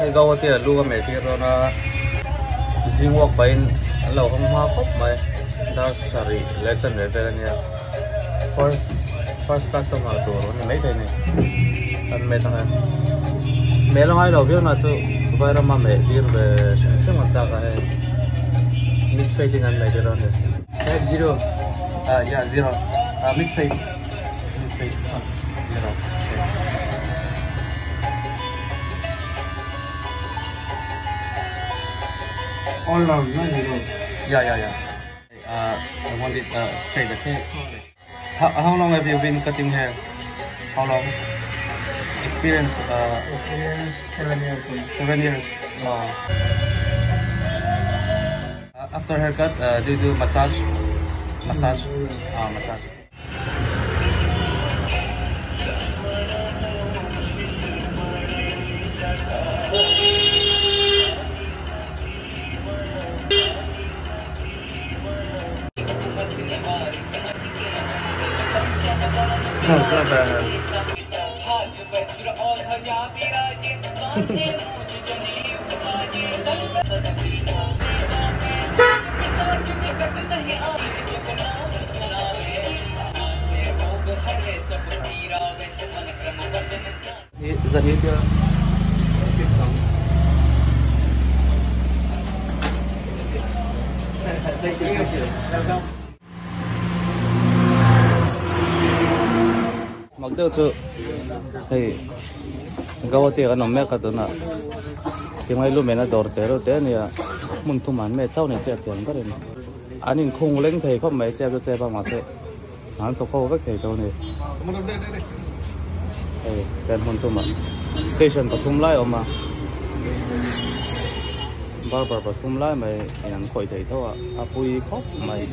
cái gấu thì lu cái mẹ thì rồi nó riêng walk bain lâu không hoa khóc mày đó sorry lesson về về nha first customer tour nó mấy thế này anh mấy thằng mấy lần ai đầu biết là chú vậy mà mẹ đi về xem mà sao cái mid fading anh mấy cái đó này zero yeah zero mid fade zero all round, no zero. Yeah. I want it straight. Okay. How long have you been cutting hair? How long? Experience? Experience 7 years. 7 years. After haircut, do you do massage? Massage. Massage. No, it's not bad. Is that it? Thank you. Welcome. Mặc đâu chứ? Hey, gấu thì cái nó mẹ cái đó na, thì ngay lúc mẹ nó đổ té rồi té này, muốn thu màn mẹ tao này chơi tiền cái này, anh nhìn khung lên thì không mẹ chơi cái chơi bao mà sẽ, anh thâu khâu cái thì đâu này, hey, cái muốn thu màn, station có thum lại mà, barber có thum lại mày, anh coi thấy thôi à, apui khóc mày.